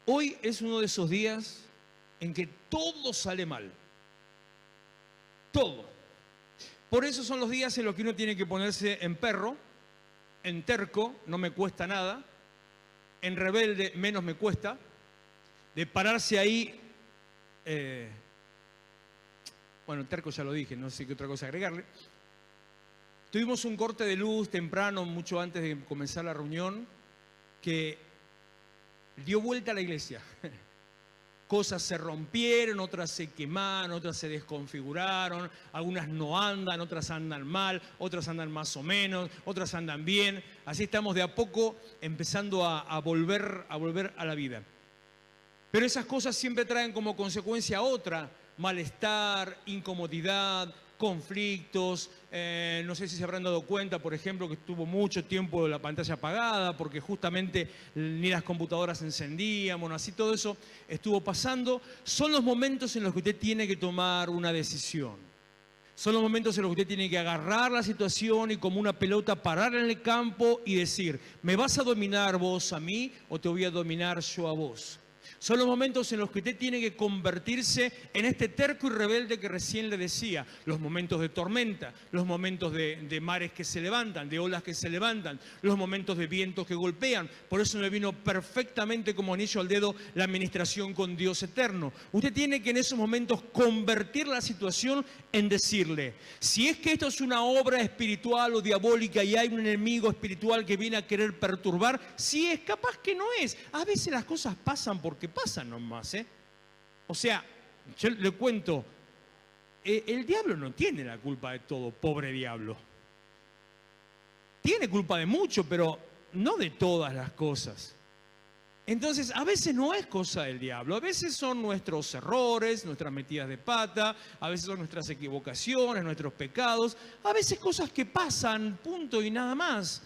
Hoy es uno de esos días en que todo sale mal. Todo. Por eso son los días en los que uno tiene que ponerse en perro, en terco, no me cuesta nada, en rebelde, menos me cuesta, de pararse ahí, bueno, terco ya lo dije, no sé qué otra cosa agregarle. Tuvimos un corte de luz temprano, mucho antes de comenzar la reunión, que dio vuelta a la iglesia. Cosas se rompieron, otras se quemaron, otras se desconfiguraron, algunas no andan, otras andan mal, otras andan más o menos, otras andan bien. Así estamos de a poco empezando a volver a la vida. Pero esas cosas siempre traen como consecuencia otra: malestar, incomodidad, conflictos. No sé si se habrán dado cuenta, por ejemplo, que estuvo mucho tiempo la pantalla apagada porque justamente ni las computadoras se encendían. Bueno, así todo eso estuvo pasando. Son los momentos en los que usted tiene que tomar una decisión. Son los momentos en los que usted tiene que agarrar la situación y como una pelota parar en el campo y decir: ¿me vas a dominar vos a mí o te voy a dominar yo a vos? Son los momentos en los que usted tiene que convertirse en este terco y rebelde que recién le decía. Los momentos de tormenta, los momentos de mares que se levantan, de olas que se levantan, los momentos de vientos que golpean. Por eso me vino perfectamente como anillo al dedo la administración con Dios eterno. Usted tiene que en esos momentos convertir la situación en decirle: si es que esto es una obra espiritual o diabólica y hay un enemigo espiritual que viene a querer perturbar, si es, capaz que no es. A veces las cosas pasan porque pasan nomás, ¿eh? O sea, yo le cuento, el diablo no tiene la culpa de todo, pobre diablo. Tiene culpa de mucho, pero no de todas las cosas. Entonces, a veces no es cosa del diablo, a veces son nuestros errores, nuestras metidas de pata, a veces son nuestras equivocaciones, nuestros pecados, a veces cosas que pasan, punto y nada más.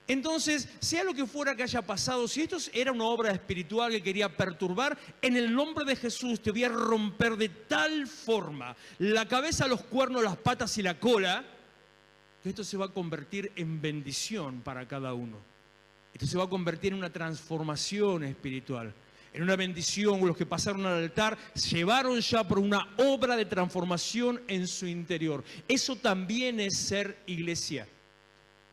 Entonces, sea lo que fuera que haya pasado, si esto era una obra espiritual que quería perturbar, en el nombre de Jesús te voy a romper de tal forma la cabeza, los cuernos, las patas y la cola, que esto se va a convertir en bendición para cada uno. Esto se va a convertir en una transformación espiritual, en una bendición. Los que pasaron al altar llevaron ya por una obra de transformación en su interior. Eso también es ser iglesia.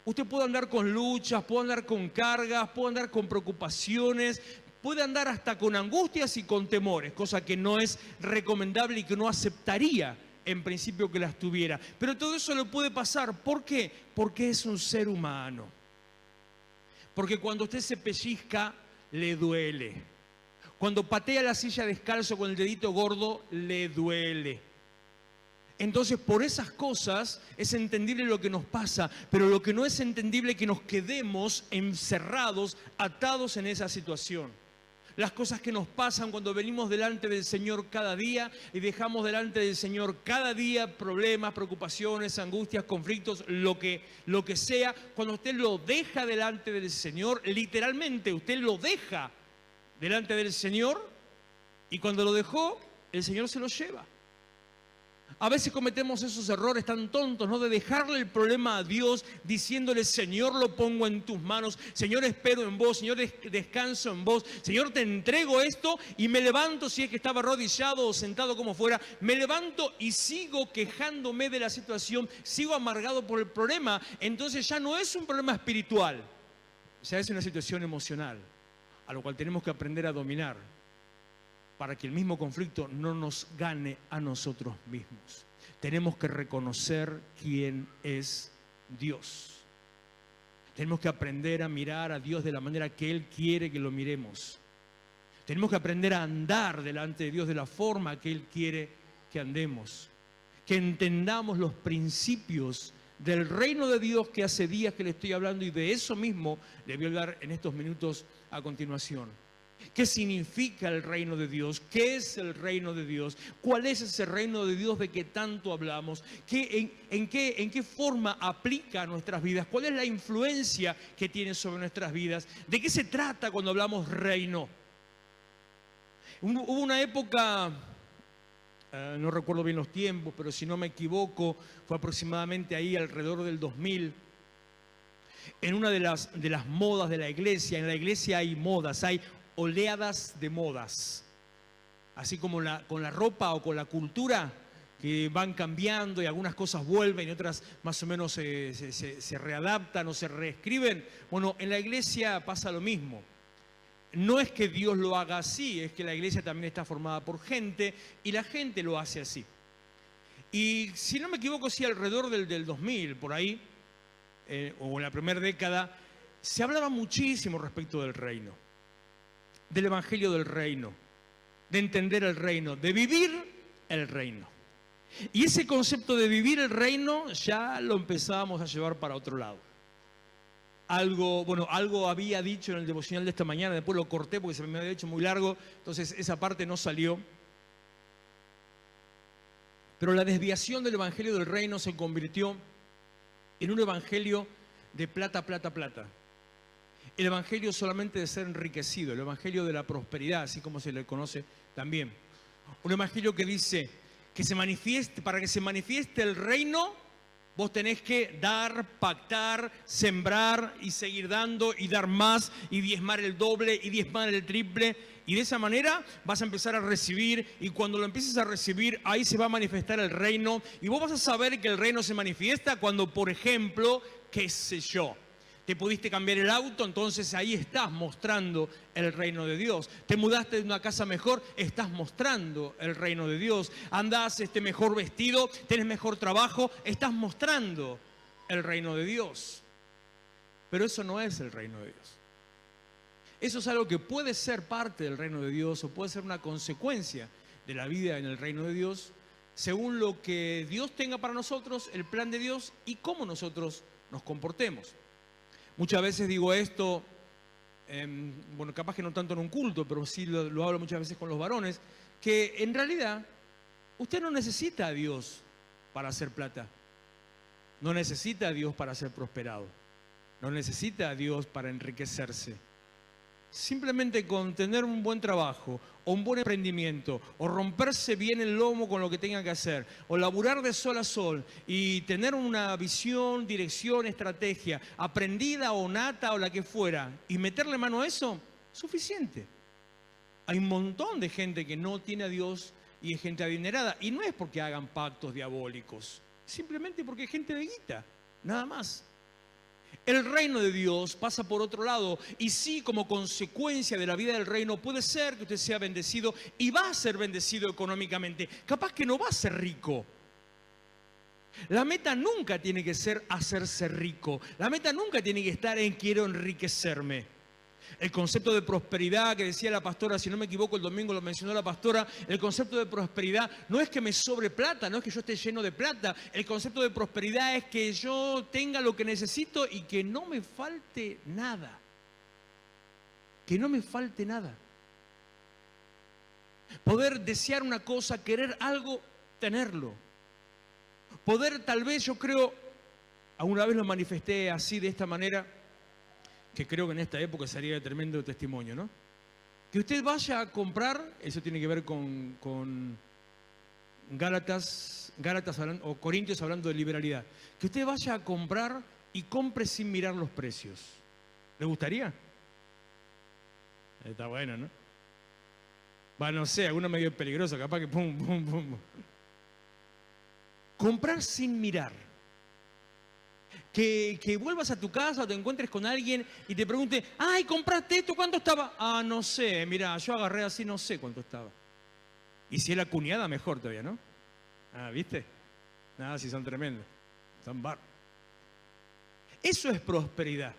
Usted puede andar con luchas, puede andar con cargas, puede andar con preocupaciones, puede andar hasta con angustias y con temores, cosa que no es recomendable y que no aceptaría en principio que las tuviera. Pero todo eso le puede pasar. ¿Por qué? Porque es un ser humano. Porque cuando usted se pellizca, le duele. Cuando patea la silla descalzo con el dedito gordo, le duele. Entonces, por esas cosas es entendible lo que nos pasa, pero lo que no es entendible es que nos quedemos encerrados, atados en esa situación. Las cosas que nos pasan cuando venimos delante del Señor cada día y dejamos delante del Señor cada día problemas, preocupaciones, angustias, conflictos, lo que sea. Cuando usted lo deja delante del Señor, literalmente usted lo deja delante del Señor, y cuando lo dejó, el Señor se lo lleva. A veces cometemos esos errores tan tontos, ¿no? De dejarle el problema a Dios diciéndole: Señor, lo pongo en tus manos, Señor, espero en vos, Señor, descanso en vos, Señor, te entrego esto y me levanto. Si es que estaba arrodillado o sentado como fuera, me levanto y sigo quejándome de la situación, sigo amargado por el problema. Entonces ya no es un problema espiritual, ya es una situación emocional, a lo cual tenemos que aprender a dominar, para que el mismo conflicto no nos gane a nosotros mismos. Tenemos que reconocer quién es Dios. Tenemos que aprender a mirar a Dios de la manera que Él quiere que lo miremos. Tenemos que aprender a andar delante de Dios de la forma que Él quiere que andemos. Que entendamos los principios del reino de Dios, que hace días que le estoy hablando, y de eso mismo le voy a hablar en estos minutos a continuación. ¿Qué significa el reino de Dios? ¿Qué es el reino de Dios? ¿Cuál es ese reino de Dios de que tanto hablamos? ¿En qué forma aplica a nuestras vidas? ¿Cuál es la influencia que tiene sobre nuestras vidas? ¿De qué se trata cuando hablamos reino? Hubo una época, no recuerdo bien los tiempos, pero si no me equivoco, fue aproximadamente ahí alrededor del 2000. En una de las modas de la iglesia, en la iglesia hay modas, hay oleadas de modas. Así como con la ropa o con la cultura, que van cambiando y algunas cosas vuelven y otras más o menos se readaptan o se reescriben. Bueno, en la iglesia pasa lo mismo. No es que Dios lo haga así, es que la iglesia también está formada por gente y la gente lo hace así. Y si no me equivoco, sí, alrededor del 2000, por ahí, o en la primera década, se hablaba muchísimo respecto del reino, del evangelio del reino, de entender el reino, de vivir el reino. Y ese concepto de vivir el reino ya lo empezábamos a llevar para otro lado. Algo había dicho en el devocional de esta mañana, después lo corté porque se me había hecho muy largo, entonces esa parte no salió. Pero la desviación del evangelio del reino se convirtió en un evangelio de plata, plata, plata. El evangelio solamente de ser enriquecido, el evangelio de la prosperidad, así como se le conoce también. Un evangelio que dice que se manifieste, para que se manifieste el reino, vos tenés que dar, pactar, sembrar y seguir dando y dar más y diezmar el doble y diezmar el triple. Y de esa manera vas a empezar a recibir, y cuando lo empieces a recibir, ahí se va a manifestar el reino. Y vos vas a saber que el reino se manifiesta cuando, por ejemplo, qué sé yo, te pudiste cambiar el auto, entonces ahí estás mostrando el reino de Dios. Te mudaste de una casa mejor, estás mostrando el reino de Dios. Andás mejor vestido, tenés mejor trabajo, estás mostrando el reino de Dios. Pero eso no es el reino de Dios. Eso es algo que puede ser parte del reino de Dios o puede ser una consecuencia de la vida en el reino de Dios, según lo que Dios tenga para nosotros, el plan de Dios y cómo nosotros nos comportemos. Muchas veces digo esto, bueno, capaz que no tanto en un culto, pero sí lo hablo muchas veces con los varones, que en realidad usted no necesita a Dios para hacer plata, no necesita a Dios para ser prosperado, no necesita a Dios para enriquecerse. Simplemente con tener un buen trabajo o un buen emprendimiento o romperse bien el lomo con lo que tenga que hacer o laburar de sol a sol y tener una visión, dirección, estrategia aprendida o nata o la que fuera y meterle mano a eso, suficiente. Hay un montón de gente que no tiene a Dios y es gente adinerada, y no es porque hagan pactos diabólicos, simplemente porque es gente de guita, nada más. El reino de Dios pasa por otro lado, y sí, como consecuencia de la vida del reino puede ser que usted sea bendecido y va a ser bendecido económicamente. Capaz que no va a ser rico. La meta nunca tiene que ser hacerse rico. La meta nunca tiene que estar en quiero enriquecerme. El concepto de prosperidad que decía la pastora, si no me equivoco el domingo lo mencionó la pastora, el concepto de prosperidad no es que me sobre plata, no es que yo esté lleno de plata. El concepto de prosperidad es que yo tenga lo que necesito y que no me falte nada. Que no me falte nada. Poder desear una cosa, querer algo, tenerlo. Poder, tal vez, yo creo, alguna vez lo manifesté así, de esta manera, que creo que en esta época sería de tremendo testimonio, ¿no? Que usted vaya a comprar, eso tiene que ver con Gálatas o Corintios hablando de liberalidad, que usted vaya a comprar y compre sin mirar los precios. ¿Le gustaría? Está bueno, ¿no? Va, no sé, alguno medio peligroso, capaz que pum, pum, pum. Comprar sin mirar. Que vuelvas a tu casa o te encuentres con alguien y te pregunte, ay, ¿compraste esto? ¿Cuánto estaba? Ah, no sé, mira, yo agarré así, no sé cuánto estaba. Y si es la cuñada, mejor todavía, ¿no? Ah, ¿viste? Nada, si son tremendos. Son bar. Eso es prosperidad.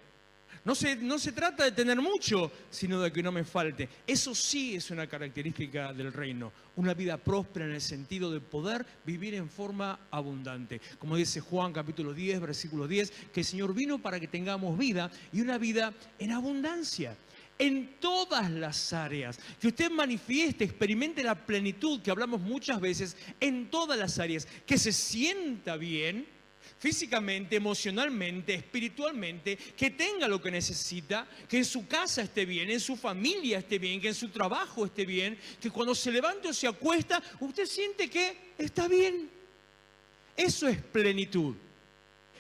No se trata de tener mucho, sino de que no me falte. Eso sí es una característica del reino. Una vida próspera en el sentido de poder vivir en forma abundante. Como dice Juan capítulo 10, versículo 10, que el Señor vino para que tengamos vida y una vida en abundancia. En todas las áreas. Que usted manifieste, experimente la plenitud que hablamos muchas veces en todas las áreas. Que se sienta bien físicamente, emocionalmente, espiritualmente, que tenga lo que necesita, que en su casa esté bien, en su familia esté bien, que en su trabajo esté bien, que cuando se levante o se acuesta, usted siente que está bien. Eso es plenitud.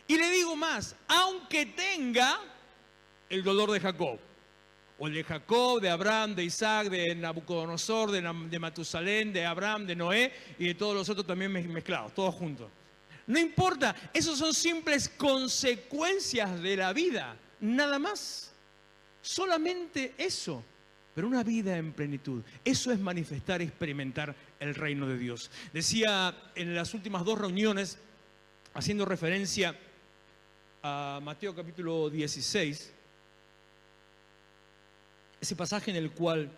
Y le digo más, aunque tenga el dolor de Jacob, O el de Jacob, de Abraham, de Isaac, de Nabucodonosor, de Matusalén, de Abraham, de Noé y de todos los otros también mezclados, todos juntos. No importa, esos son simples consecuencias de la vida, nada más. Solamente eso, pero una vida en plenitud. Eso es manifestar y experimentar el reino de Dios. Decía en las últimas 2 reuniones, haciendo referencia a Mateo capítulo 16, ese pasaje en el cual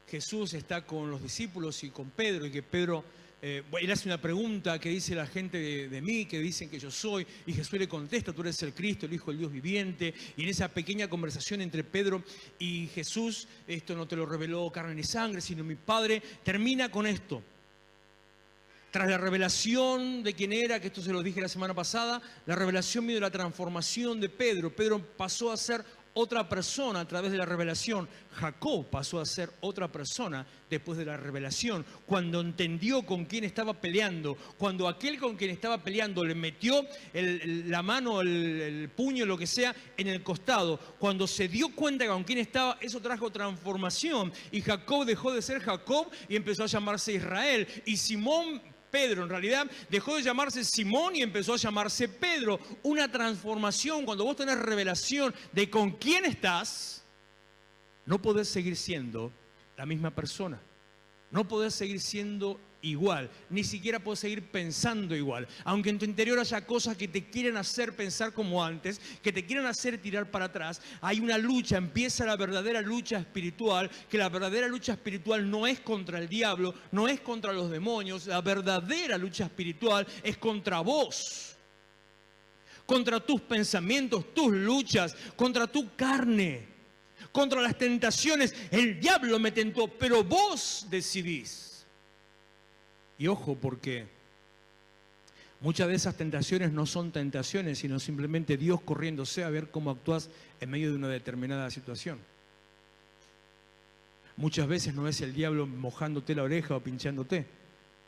Jesús está con los discípulos y con Pedro, y que Pedro, él hace una pregunta que dice la gente de mí, que dicen que yo soy, y Jesús le contesta, tú eres el Cristo, el Hijo del Dios viviente. Y en esa pequeña conversación entre Pedro y Jesús, esto no te lo reveló carne ni sangre, sino mi Padre, termina con esto. Tras la revelación de quién era, que esto se lo dije la semana pasada, la revelación vino de la transformación de Pedro. Pedro pasó a ser otra persona a través de la revelación. Jacob pasó a ser otra persona después de la revelación, cuando entendió con quién estaba peleando, cuando aquel con quien estaba peleando le metió la mano, el puño, lo que sea, en el costado. Cuando se dio cuenta con quién estaba, eso trajo transformación. Y Jacob dejó de ser Jacob y empezó a llamarse Israel. Y Pedro en realidad dejó de llamarse Simón y empezó a llamarse Pedro. Una transformación. Cuando vos tenés revelación de con quién estás, no podés seguir siendo la misma persona. No podés seguir siendo igual, ni siquiera podés seguir pensando igual. Aunque en tu interior haya cosas que te quieren hacer pensar como antes, que te quieren hacer tirar para atrás, hay una lucha, empieza la verdadera lucha espiritual, que la verdadera lucha espiritual no es contra el diablo, no es contra los demonios, la verdadera lucha espiritual es contra vos, contra tus pensamientos, tus luchas, contra tu carne, contra las tentaciones. El diablo me tentó, pero vos decidís. Y ojo, porque muchas de esas tentaciones no son tentaciones, sino simplemente Dios corriéndose a ver cómo actúas en medio de una determinada situación. Muchas veces no es el diablo mojándote la oreja o pinchándote.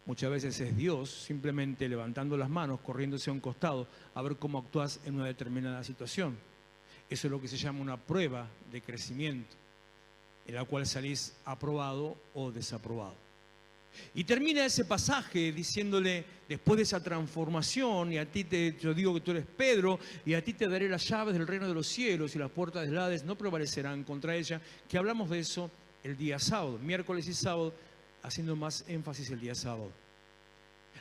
Muchas veces es Dios simplemente levantando las manos, corriéndose a un costado a ver cómo actúas en una determinada situación. Eso es lo que se llama una prueba de crecimiento, en la cual salís aprobado o desaprobado. Y termina ese pasaje diciéndole, después de esa transformación, y a ti yo digo que tú eres Pedro, y a ti te daré las llaves del reino de los cielos, y las puertas del Hades no prevalecerán contra ella, que hablamos de eso el día sábado, miércoles y sábado, haciendo más énfasis el día sábado.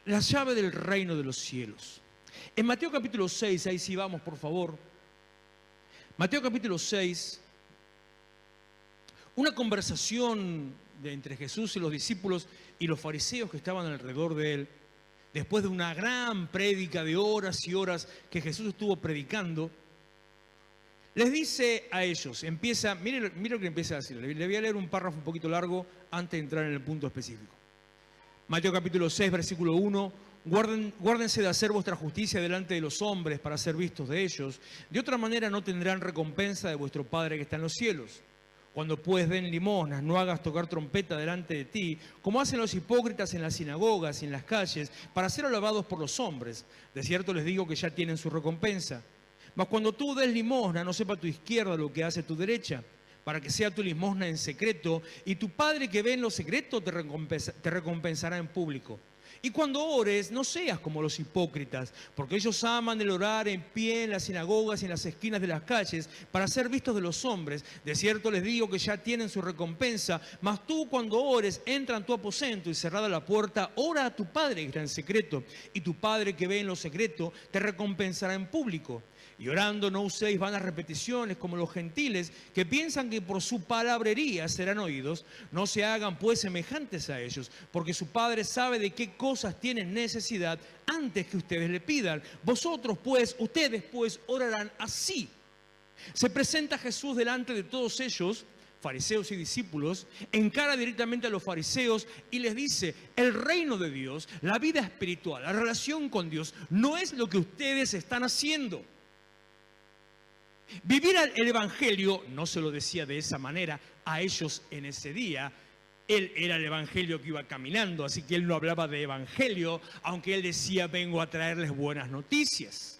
La llave del reino de los cielos. En Mateo capítulo 6, ahí sí vamos, por favor. Mateo capítulo 6, una conversación entre Jesús y los discípulos y los fariseos que estaban alrededor de él, después de una gran prédica de horas y horas que Jesús estuvo predicando, les dice a ellos, mire lo que empieza a decir, le voy a leer un párrafo un poquito largo antes de entrar en el punto específico. Mateo capítulo 6, versículo 1, guárdense de hacer vuestra justicia delante de los hombres para ser vistos de ellos, de otra manera no tendrán recompensa de vuestro Padre que está en los cielos. Cuando pues den limosnas, no hagas tocar trompeta delante de ti, como hacen los hipócritas en las sinagogas y en las calles, para ser alabados por los hombres. De cierto les digo que ya tienen su recompensa. Mas cuando tú des limosna, no sepa tu izquierda lo que hace tu derecha, para que sea tu limosna en secreto, y tu Padre que ve en lo secreto te recompensará en público. Y cuando ores, no seas como los hipócritas, porque ellos aman el orar en pie en las sinagogas y en las esquinas de las calles para ser vistos de los hombres. De cierto les digo que ya tienen su recompensa, mas tú cuando ores, entra en tu aposento y cerrada la puerta, ora a tu Padre que está en secreto, y tu Padre que ve en lo secreto te recompensará en público. Y orando no uséis vanas repeticiones como los gentiles, que piensan que por su palabrería serán oídos. No se hagan pues semejantes a ellos, porque su Padre sabe de qué cosas tienen necesidad antes que ustedes le pidan. Ustedes pues orarán así. Se presenta Jesús delante de todos ellos, fariseos y discípulos, encara directamente a los fariseos y les dice, el reino de Dios, la vida espiritual, la relación con Dios, no es lo que ustedes están haciendo. Vivir el evangelio, no se lo decía de esa manera a ellos en ese día. Él era el evangelio que iba caminando, así que él no hablaba de evangelio, aunque él decía, vengo a traerles buenas noticias.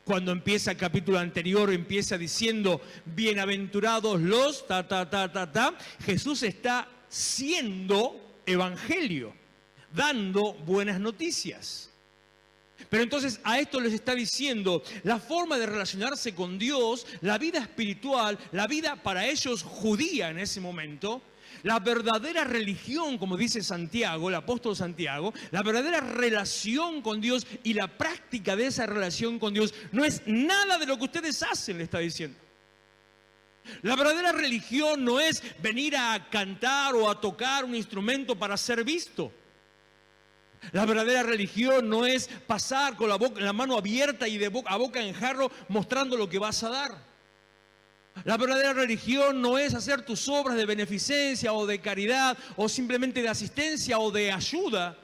Cuando empieza el capítulo anterior, empieza diciendo, bienaventurados los, Jesús está siendo evangelio, dando buenas noticias. Pero entonces a esto les está diciendo, la forma de relacionarse con Dios, la vida espiritual, la vida para ellos judía en ese momento, la verdadera religión, como dice Santiago, el apóstol Santiago, la verdadera relación con Dios y la práctica de esa relación con Dios no es nada de lo que ustedes hacen, le está diciendo. La verdadera religión no es venir a cantar o a tocar un instrumento para ser visto. La verdadera religión no es pasar con la mano abierta y de boca a boca en jarro mostrando lo que vas a dar. La verdadera religión no es hacer tus obras de beneficencia o de caridad o simplemente de asistencia o de ayuda,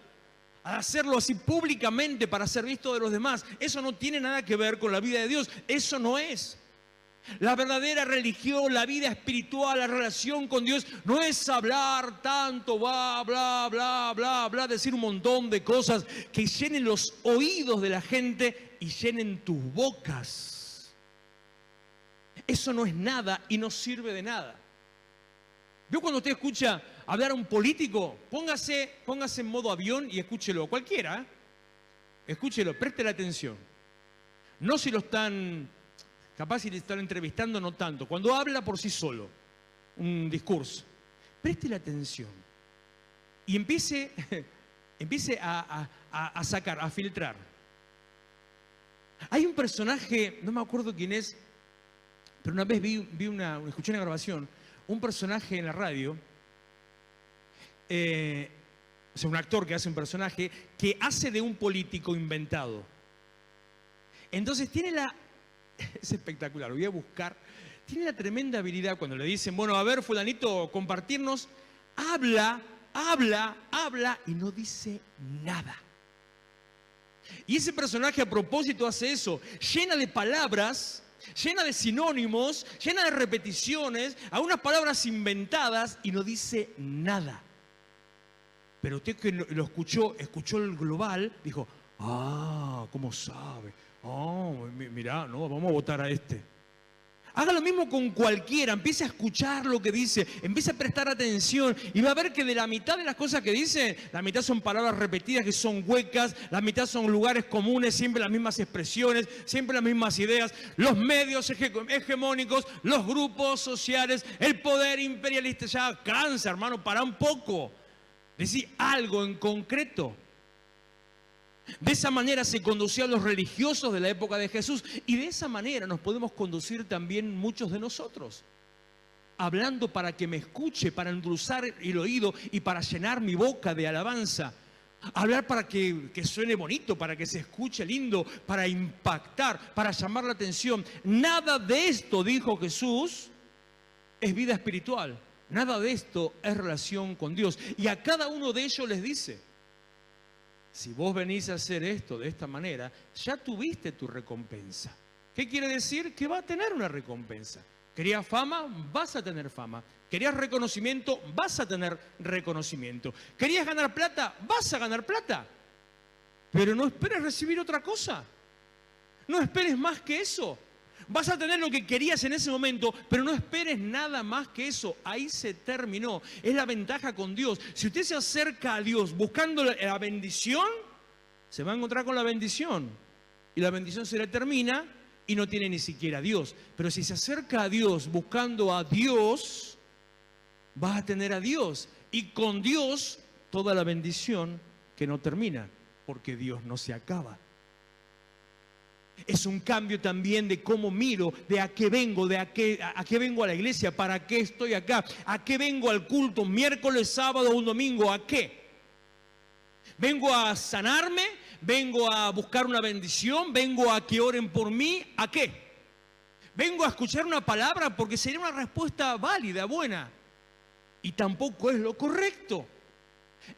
a hacerlo así públicamente para ser visto de los demás. Eso no tiene nada que ver con la vida de Dios. Eso no es. La verdadera religión, la vida espiritual, la relación con Dios, no es hablar tanto, bla, bla, bla, bla, bla, decir un montón de cosas que llenen los oídos de la gente y llenen tus bocas. Eso no es nada y no sirve de nada. ¿Vio cuando usted escucha hablar a un político? Póngase en modo avión y escúchelo, cualquiera, ¿eh? Escúchelo, preste la atención. No si lo están... Capaz si le están entrevistando, no tanto. Cuando habla por sí solo, un discurso, preste la atención y empiece a sacar, a filtrar. Hay un personaje, no me acuerdo quién es, pero una vez escuché una grabación, un personaje en la radio, o sea, un actor que hace un personaje que hace de un político inventado. Entonces es espectacular, lo voy a buscar. Tiene la tremenda habilidad cuando le dicen, bueno, a ver, fulanito, compartirnos. Habla y no dice nada. Y ese personaje a propósito hace eso, llena de palabras, llena de sinónimos, llena de repeticiones, algunas palabras inventadas y no dice nada. Pero usted que lo escuchó el global, dijo, ¿cómo sabe? Mirá, no, vamos a votar a este. Haga lo mismo con cualquiera, empiece a escuchar lo que dice, empiece a prestar atención y va a ver que de la mitad de las cosas que dice, la mitad son palabras repetidas que son huecas, la mitad son lugares comunes, siempre las mismas expresiones, siempre las mismas ideas, los medios hegemónicos, los grupos sociales, el poder imperialista. Ya cansa, hermano, para un poco. Decir algo en concreto. De esa manera se conducían los religiosos de la época de Jesús y de esa manera nos podemos conducir también muchos de nosotros. Hablando para que me escuche, para endulzar el oído y para llenar mi boca de alabanza. Hablar para que suene bonito, para que se escuche lindo, para impactar, para llamar la atención. Nada de esto, dijo Jesús, es vida espiritual. Nada de esto es relación con Dios. Y a cada uno de ellos les dice, si vos venís a hacer esto de esta manera, ya tuviste tu recompensa. ¿Qué quiere decir? Que va a tener una recompensa. ¿Querías fama? Vas a tener fama. ¿Querías reconocimiento? Vas a tener reconocimiento. ¿Querías ganar plata? Vas a ganar plata. Pero no esperes recibir otra cosa. No esperes más que eso. Vas a tener lo que querías en ese momento, pero no esperes nada más que eso. Ahí se terminó. Es la ventaja con Dios. Si usted se acerca a Dios buscando la bendición, se va a encontrar con la bendición. Y la bendición se le termina y no tiene ni siquiera a Dios. Pero si se acerca a Dios buscando a Dios, vas a tener a Dios. Y con Dios toda la bendición que no termina, porque Dios no se acaba. Es un cambio también de cómo miro, de a qué vengo, a qué vengo a la iglesia, para qué estoy acá, a qué vengo al culto, miércoles, sábado o un domingo, ¿a qué? ¿Vengo a sanarme? ¿Vengo a buscar una bendición? ¿Vengo a que oren por mí? ¿A qué? ¿Vengo a escuchar una palabra? Porque sería una respuesta válida, buena. Y tampoco es lo correcto.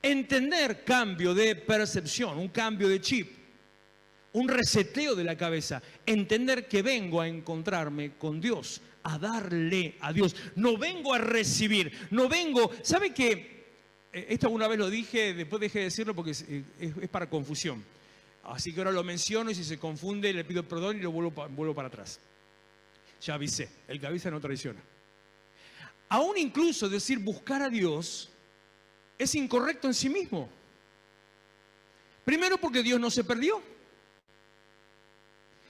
Entender cambio de percepción, un cambio de chip. Un reseteo de la cabeza, entender que vengo a encontrarme con Dios, a darle a Dios. No vengo a recibir, no vengo... ¿Sabe qué? Esto alguna vez lo dije, después dejé de decirlo porque es para confusión. Así que ahora lo menciono y si se confunde le pido perdón y lo vuelvo para atrás. Ya avisé, el que avisa no traiciona. Aún incluso decir buscar a Dios es incorrecto en sí mismo. Primero porque Dios no se perdió.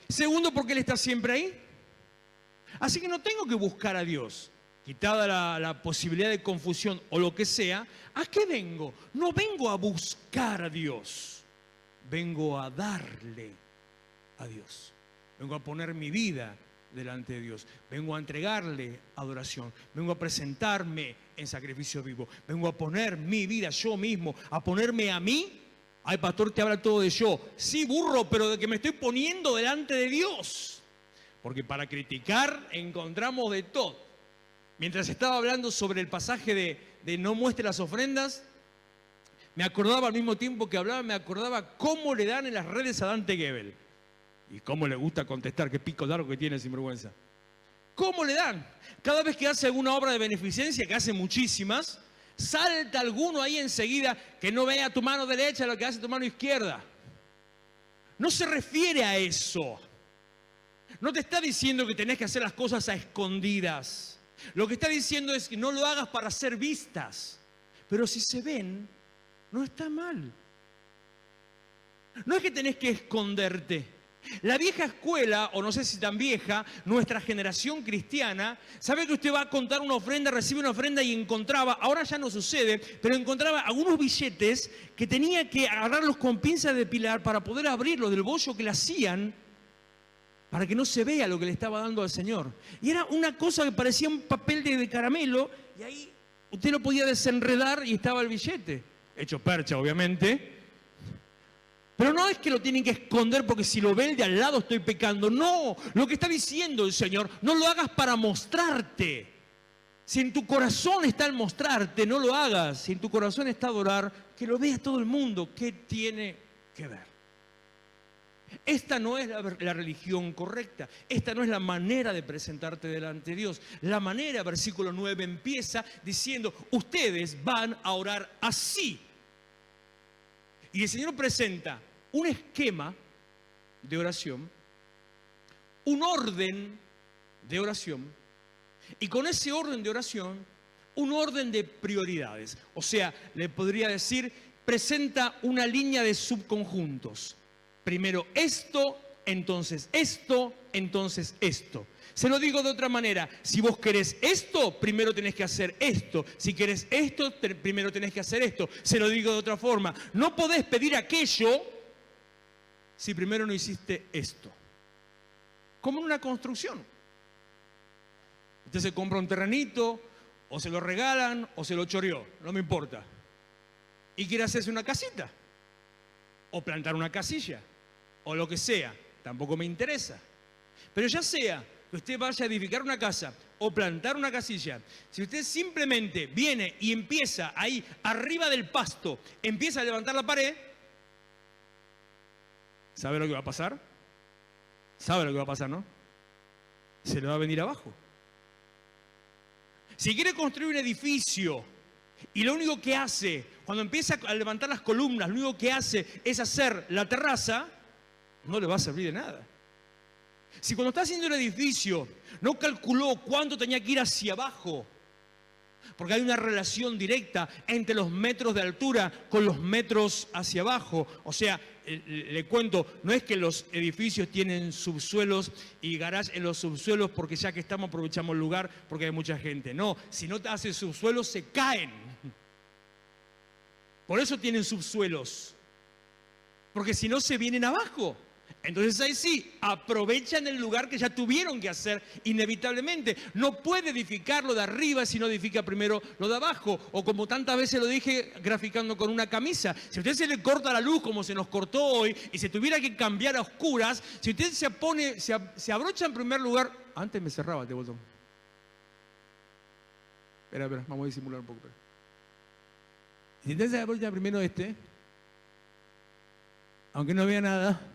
Segundo porque Él está siempre ahí. Así que no tengo que buscar a Dios. Quitada la posibilidad de confusión o lo que sea, ¿a qué vengo? No vengo a buscar a Dios. Vengo a darle a Dios. Vengo a poner mi vida delante de Dios. Vengo a entregarle adoración. Vengo a presentarme en sacrificio vivo. Vengo a poner mi vida yo mismo, a ponerme a mí. Ay, pastor, te habla todo de yo. Sí, burro, pero de que me estoy poniendo delante de Dios. Porque para criticar encontramos de todo. Mientras estaba hablando sobre el pasaje de no muestre las ofrendas, me acordaba al mismo tiempo que hablaba, me acordaba cómo le dan en las redes a Dante Gebel. Y cómo le gusta contestar, qué pico largo que tiene, sinvergüenza. ¿Cómo le dan? Cada vez que hace alguna obra de beneficencia, que hace muchísimas, salta alguno ahí enseguida que no vea tu mano derecha lo que hace tu mano izquierda. No se refiere a eso. No te está diciendo que tenés que hacer las cosas a escondidas. Lo que está diciendo es que no lo hagas para ser vistas. Pero si se ven, no está mal. No es que tenés que esconderte. La vieja escuela, o no sé si tan vieja, nuestra generación cristiana, sabe que usted va a contar una ofrenda, recibe una ofrenda y encontraba, ahora ya no sucede, pero encontraba algunos billetes que tenía que agarrarlos con pinza de depilar para poder abrirlos del bollo que le hacían, para que no se vea lo que le estaba dando al Señor. Y era una cosa que parecía un papel de caramelo, y ahí usted lo podía desenredar y estaba el billete. Hecho percha, obviamente. Pero no es que lo tienen que esconder porque si lo ve el de al lado estoy pecando. No, lo que está diciendo el Señor, no lo hagas para mostrarte. Si en tu corazón está el mostrarte, no lo hagas. Si en tu corazón está adorar, que lo vea todo el mundo. ¿Qué tiene que ver? Esta no es la religión correcta. Esta no es la manera de presentarte delante de Dios. La manera, versículo 9, empieza diciendo, ustedes van a orar así. Y el Señor presenta un esquema de oración, un orden de oración, y con ese orden de oración, un orden de prioridades. O sea, le podría decir, presenta una línea de subconjuntos. Primero esto, entonces esto, entonces esto. Se lo digo de otra manera, si vos querés esto, primero tenés que hacer esto. Si querés esto, primero tenés que hacer esto. Se lo digo de otra forma, no podés pedir aquello si primero no hiciste esto. Como en una construcción. Usted se compra un terrenito, o se lo regalan, o se lo choreó, no me importa. Y quiere hacerse una casita, o plantar una casilla, o lo que sea, tampoco me interesa. Pero ya sea que usted vaya a edificar una casa o plantar una casilla, si usted simplemente viene y empieza ahí arriba del pasto, empieza a levantar la pared, ¿sabe lo que va a pasar? ¿Sabe lo que va a pasar, no? Se le va a venir abajo. Si quiere construir un edificio y lo único que hace, cuando empieza a levantar las columnas, lo único que hace es hacer la terraza, no le va a servir de nada. Si cuando está haciendo el edificio no calculó cuánto tenía que ir hacia abajo, porque hay una relación directa entre los metros de altura con los metros hacia abajo. O sea, le cuento, no es que los edificios tienen subsuelos y garage en los subsuelos porque ya que estamos aprovechamos el lugar porque hay mucha gente. No, si no te hace subsuelos se caen. Por eso tienen subsuelos, porque si no se vienen abajo. Entonces ahí sí, aprovechan el lugar que ya tuvieron que hacer inevitablemente. No puede edificar lo de arriba si no edifica primero lo de abajo. O como tantas veces lo dije graficando con una camisa. Si a usted se le corta la luz como se nos cortó hoy y se tuviera que cambiar a oscuras, si usted se abrocha en primer lugar... Antes me cerraba este botón. Espera, vamos a disimular un poco. Si usted se abrocha primero aunque no vea nada...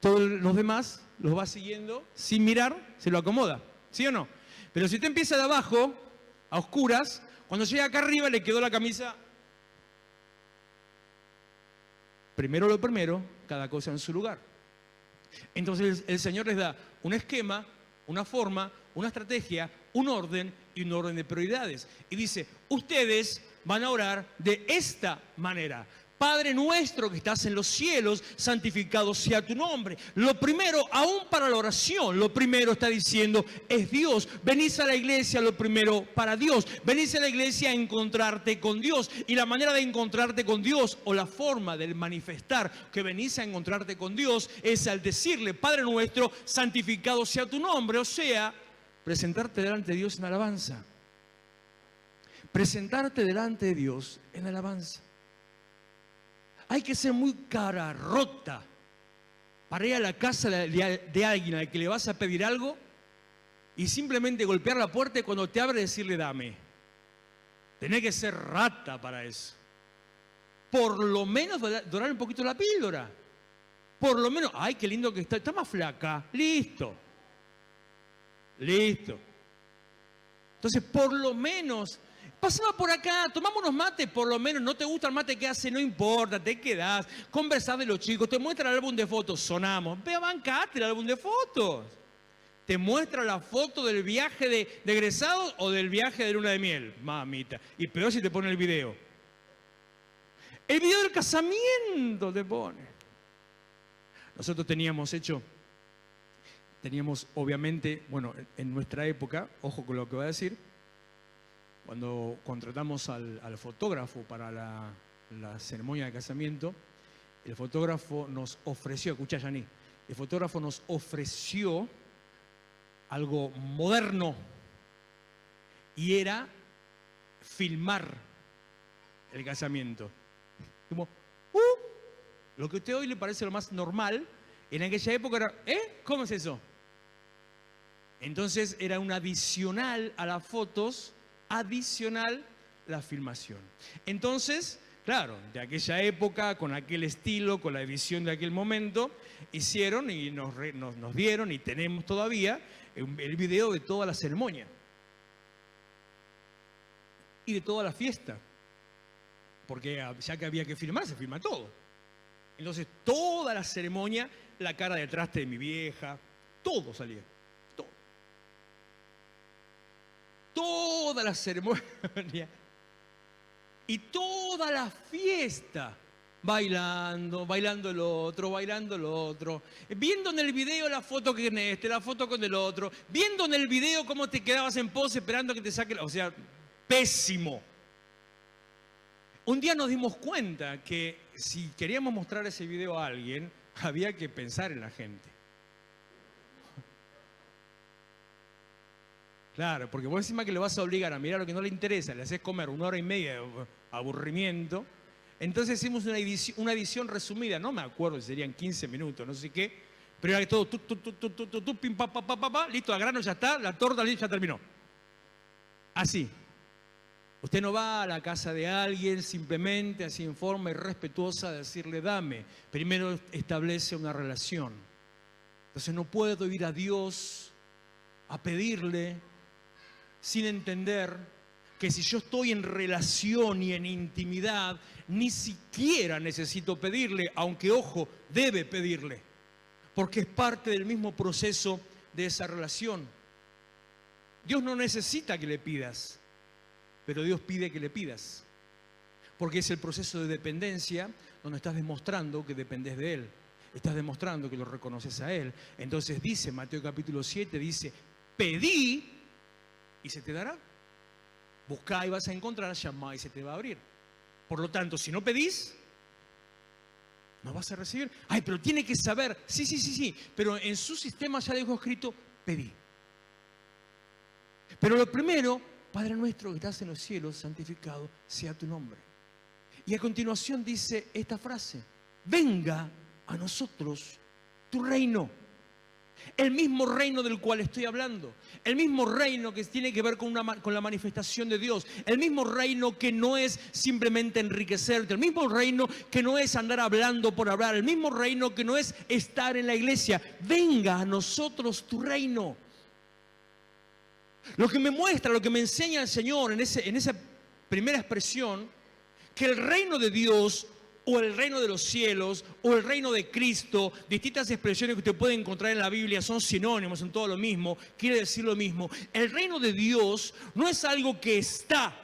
Todos los demás los va siguiendo sin mirar, se lo acomoda, ¿sí o no? Pero si usted empieza de abajo, a oscuras, cuando llega acá arriba le quedó la camisa. Primero lo primero, cada cosa en su lugar. Entonces el Señor les da un esquema, una forma, una estrategia, un orden y un orden de prioridades. Y dice, ustedes van a orar de esta manera. Padre nuestro que estás en los cielos, santificado sea tu nombre. Lo primero, aún para la oración, lo primero está diciendo, es Dios. Venís a la iglesia, lo primero para Dios. Venís a la iglesia a encontrarte con Dios. Y la manera de encontrarte con Dios, o la forma de manifestar que venís a encontrarte con Dios, es al decirle, Padre nuestro, santificado sea tu nombre. O sea, presentarte delante de Dios en alabanza. Presentarte delante de Dios en alabanza. Hay que ser muy cara rota para ir a la casa de alguien al que le vas a pedir algo y simplemente golpear la puerta y cuando te abre decirle dame. Tenés que ser rata para eso. Por lo menos dorar un poquito la píldora. Por lo menos, ay, qué lindo que está más flaca. Listo. Listo. Entonces, por lo menos, pasaba por acá, tomamos unos mates, por lo menos. No te gusta el mate que hace, no importa, te quedás, conversás de los chicos, te muestra el álbum de fotos, sonamos. Ve a bancarte el álbum de fotos. Te muestra la foto del viaje de egresados o del viaje de luna de miel, mamita. Y peor si te pone el video. El video del casamiento te pone. Nosotros teníamos obviamente, bueno, en nuestra época, ojo con lo que voy a decir, cuando contratamos al fotógrafo para la ceremonia de casamiento, el fotógrafo nos ofreció, escuchá, Yaní, el fotógrafo nos ofreció algo moderno y era filmar el casamiento. Como, lo que a usted hoy le parece lo más normal, en aquella época era, ¿cómo es eso? Entonces era un adicional a las fotos, adicional la filmación. Entonces, claro, de aquella época, con aquel estilo, con la edición de aquel momento, hicieron y nos dieron y tenemos todavía el video de toda la ceremonia y de toda la fiesta, porque ya que había que filmar, se filma todo. Entonces, toda la ceremonia, la cara de traste de mi vieja, todo salía. Toda la ceremonia y toda la fiesta, bailando el otro, viendo en el video la foto con este, la foto con el otro, viendo en el video cómo te quedabas en pose esperando que te saque, o sea, pésimo. Un día nos dimos cuenta que si queríamos mostrar ese video a alguien, había que pensar en la gente. Claro, porque vos encima que le vas a obligar a mirar lo que no le interesa, le haces comer 1 hora y media de aburrimiento. Entonces hicimos una edición resumida, no me acuerdo si serían 15 minutos, no sé qué, pero era todo, pim, pa, listo, al grano ya está, la torta ya terminó. Así. Usted no va a la casa de alguien simplemente así en forma irrespetuosa a decirle dame. Primero establece una relación. Entonces no puedo ir a Dios a pedirle sin entender que si yo estoy en relación y en intimidad, ni siquiera necesito pedirle, aunque ojo, debe pedirle, porque es parte del mismo proceso de esa relación. Dios no necesita que le pidas, pero Dios pide que le pidas, porque es el proceso de dependencia donde estás demostrando que dependes de Él, estás demostrando que lo reconoces a Él. Entonces dice, Mateo capítulo 7, dice, pedí y se te dará. Buscá y vas a encontrar, llamá y se te va a abrir. Por lo tanto, si no pedís, no vas a recibir. Ay, pero tiene que saber, sí, pero en su sistema ya dejó escrito, pedí. Pero lo primero, Padre nuestro que estás en los cielos, santificado sea tu nombre. Y a continuación dice esta frase, venga a nosotros tu reino. El mismo reino del cual estoy hablando, el mismo reino que tiene que ver con la manifestación de Dios, el mismo reino que no es simplemente enriquecerte, el mismo reino que no es andar hablando por hablar, el mismo reino que no es estar en la iglesia. Venga a nosotros tu reino. Lo que me muestra, lo que me enseña el Señor en esa primera expresión, que el reino de Dios o el reino de los cielos, o el reino de Cristo, distintas expresiones que usted puede encontrar en la Biblia, son sinónimos, son todo lo mismo, quiere decir lo mismo. El reino de Dios no es algo que está,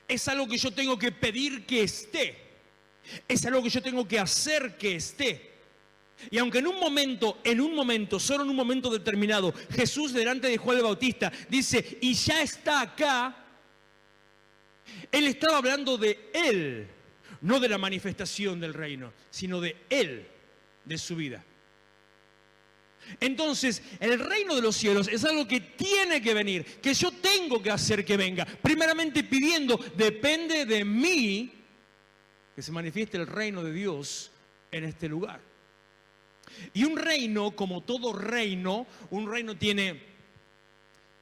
es algo que yo tengo que pedir que esté, es algo que yo tengo que hacer que esté. Y aunque en un momento, solo en un momento determinado, Jesús delante de Juan el Bautista dice, y ya está acá, Él estaba hablando de Él, no de la manifestación del reino, sino de Él, de su vida. Entonces, el reino de los cielos es algo que tiene que venir, que yo tengo que hacer que venga. Primeramente pidiendo, depende de mí que se manifieste el reino de Dios en este lugar. Y un reino, como todo reino, un reino tiene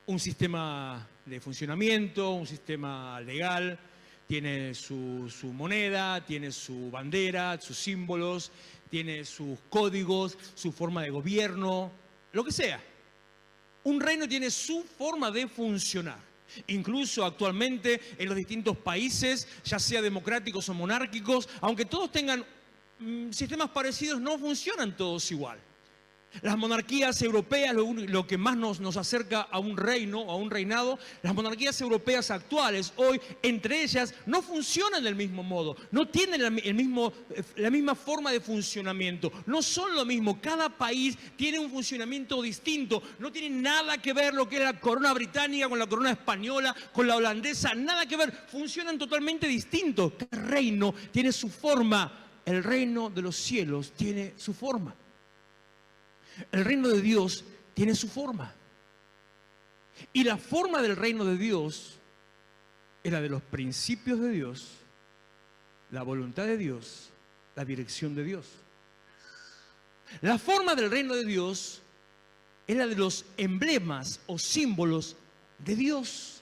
un sistema de funcionamiento, un sistema legal, tiene su moneda, tiene su bandera, sus símbolos, tiene sus códigos, su forma de gobierno, lo que sea. Un reino tiene su forma de funcionar. Incluso actualmente en los distintos países, ya sea democráticos o monárquicos, aunque todos tengan sistemas parecidos, no funcionan todos igual. Las monarquías europeas, lo que más nos acerca a un reino, a un reinado, las monarquías europeas actuales, hoy, entre ellas, no funcionan del mismo modo, no tienen la misma forma de funcionamiento, no son lo mismo, cada país tiene un funcionamiento distinto, no tiene nada que ver lo que es la corona británica con la corona española, con la holandesa, nada que ver, funcionan totalmente distintos. Cada reino tiene su forma, el reino de los cielos tiene su forma. El reino de Dios tiene su forma. Y la forma del reino de Dios era de los principios de Dios, la voluntad de Dios, la dirección de Dios. La forma del reino de Dios era de los emblemas o símbolos de Dios.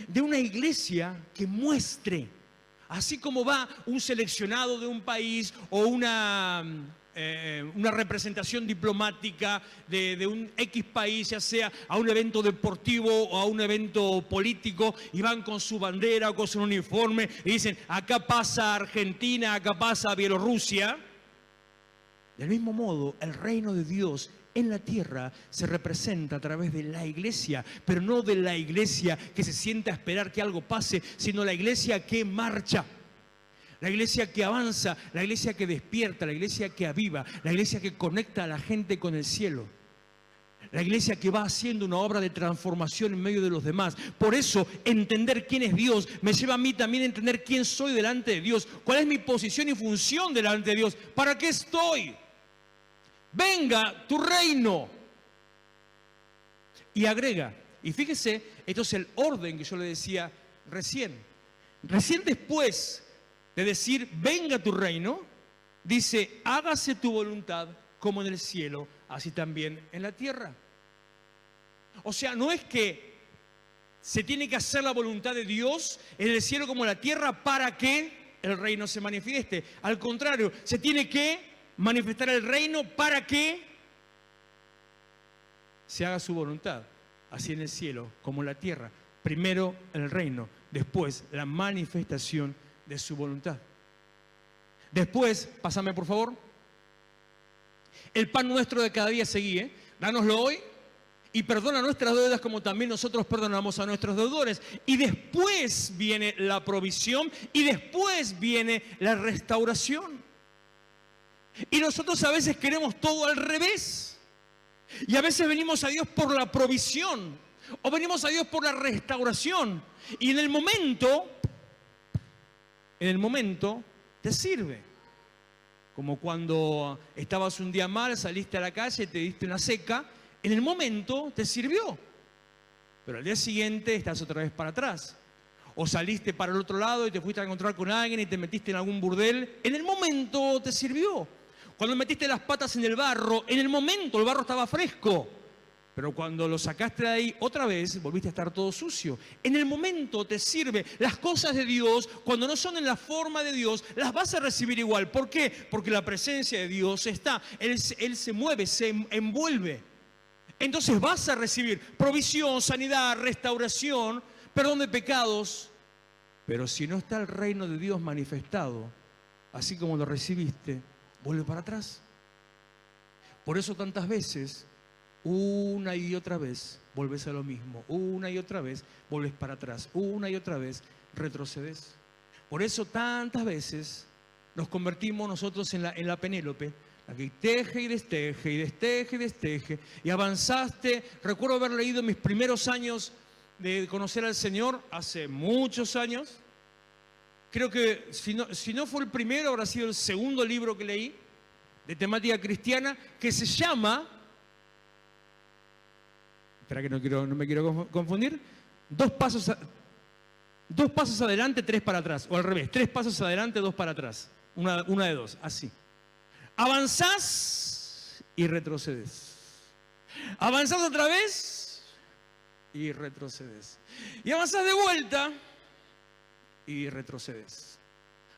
De una iglesia que muestre, así como va un seleccionado de un país o una representación diplomática de un X país, ya sea a un evento deportivo o a un evento político, y van con su bandera o con su uniforme y dicen, acá pasa Argentina, acá pasa Bielorrusia. Del mismo modo, el reino de Dios en la tierra se representa a través de la iglesia, pero no de la iglesia que se sienta a esperar que algo pase, sino la iglesia que marcha. La iglesia que avanza, la iglesia que despierta, la iglesia que aviva, la iglesia que conecta a la gente con el cielo. La iglesia que va haciendo una obra de transformación en medio de los demás. Por eso, entender quién es Dios me lleva a mí también a entender quién soy delante de Dios. ¿Cuál es mi posición y función delante de Dios? ¿Para qué estoy? Venga tu reino. Y agrega, y fíjese, esto es el orden que yo le decía recién. Recién después de decir, venga tu reino, dice, hágase tu voluntad como en el cielo, así también en la tierra. O sea, no es que se tiene que hacer la voluntad de Dios en el cielo como en la tierra para que el reino se manifieste. Al contrario, se tiene que manifestar el reino para que se haga su voluntad, así en el cielo como en la tierra. Primero el reino, después la manifestación de su voluntad. Después, pásame por favor, el pan nuestro de cada día seguí, dánoslo hoy y perdona nuestras deudas como también nosotros perdonamos a nuestros deudores. Y después viene la provisión y después viene la restauración. Y nosotros a veces queremos todo al revés. Y a veces venimos a Dios por la provisión o venimos a Dios por la restauración. Y en el momento te sirve. Como cuando estabas un día mal, saliste a la calle, te diste una seca, en el momento te sirvió. Pero al día siguiente estás otra vez para atrás. O saliste para el otro lado y te fuiste a encontrar con alguien y te metiste en algún burdel, en el momento te sirvió. Cuando metiste las patas en el barro, en el momento el barro estaba fresco. Pero cuando lo sacaste de ahí, otra vez volviste a estar todo sucio. En el momento te sirve. Las cosas de Dios, cuando no son en la forma de Dios, las vas a recibir igual. ¿Por qué? Porque la presencia de Dios está. Él se mueve, se envuelve. Entonces vas a recibir provisión, sanidad, restauración, perdón de pecados, Pero si no está el reino de Dios manifestado, así como lo recibiste, vuelve para atrás. Por eso tantas veces, una y otra vez, vuelves a lo mismo. Una y otra vez, vuelves para atrás. Una y otra vez, retrocedes. Por eso tantas veces nos convertimos nosotros en la Penélope, la que teje y desteje, y desteje y desteje. Y avanzaste. Recuerdo haber leído mis primeros años de conocer al Señor, hace muchos años. Creo que si no fue el primero, habrá sido el segundo libro que leí de temática cristiana, que se llama, espera que no me quiero confundir, dos pasos adelante, tres para atrás, o al revés, 3 pasos adelante, 2 para atrás, una de dos, así. Avanzás y retrocedes. Avanzás otra vez y retrocedes. Y avanzás de vuelta y retrocedes.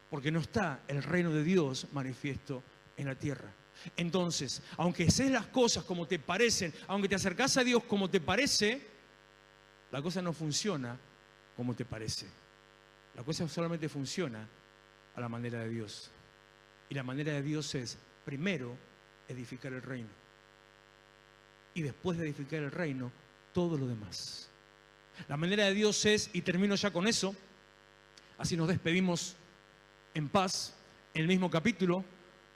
Porque no está el reino de Dios manifiesto en la tierra. Entonces, aunque seas las cosas como te parecen, aunque te acercas a Dios como te parece, la cosa no funciona como te parece. La cosa solamente funciona a la manera de Dios. Y la manera de Dios es, primero, edificar el reino. Y después de edificar el reino, todo lo demás. La manera de Dios es, y termino ya con eso, así nos despedimos en paz, en el mismo capítulo,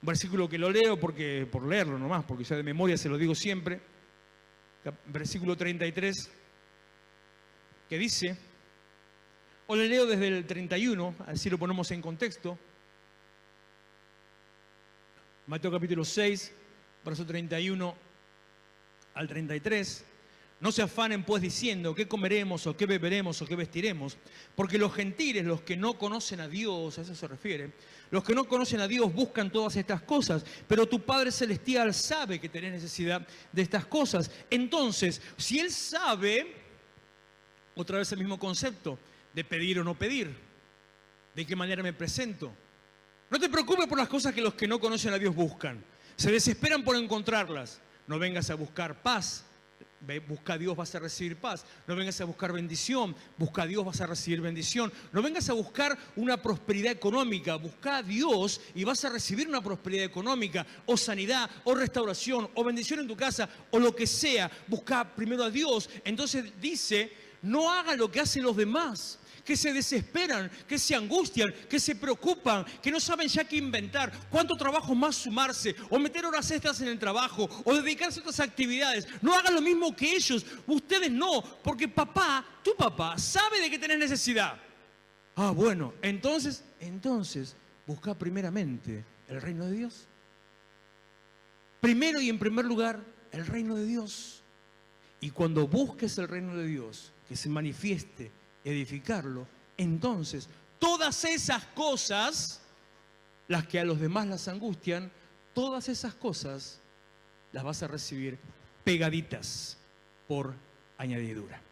un versículo que lo leo por leerlo nomás, porque ya de memoria se lo digo siempre, versículo 33, que dice, o le leo desde el 31, así lo ponemos en contexto, Mateo capítulo 6, verso 31 al 33, no se afanen pues diciendo qué comeremos o qué beberemos o qué vestiremos, porque los gentiles, los que no conocen a Dios, a eso se refiere, los que no conocen a Dios buscan todas estas cosas, pero tu Padre Celestial sabe que tenés necesidad de estas cosas. Entonces, si Él sabe, otra vez el mismo concepto, de pedir o no pedir, de qué manera me presento. No te preocupes por las cosas que los que no conocen a Dios buscan, se desesperan por encontrarlas. No vengas a buscar paz. Busca a Dios, vas a recibir paz. No vengas a buscar bendición, busca a Dios, vas a recibir bendición. No vengas a buscar una prosperidad económica, busca a Dios y vas a recibir una prosperidad económica, o sanidad, o restauración, o bendición en tu casa, o lo que sea. Busca primero a Dios. Entonces dice, no haga lo que hacen los demás, que se desesperan, que se angustian, que se preocupan, que no saben ya qué inventar, cuánto trabajo más sumarse, o meter horas extras en el trabajo, o dedicarse a otras actividades. No hagan lo mismo que ellos, ustedes no, porque tu papá, sabe de que tenés necesidad. Ah, bueno, entonces, busca primeramente el reino de Dios. Primero y en primer lugar, el reino de Dios. Y cuando busques el reino de Dios, que se manifieste, edificarlo, entonces todas esas cosas, las que a los demás las angustian, todas esas cosas las vas a recibir pegaditas por añadidura.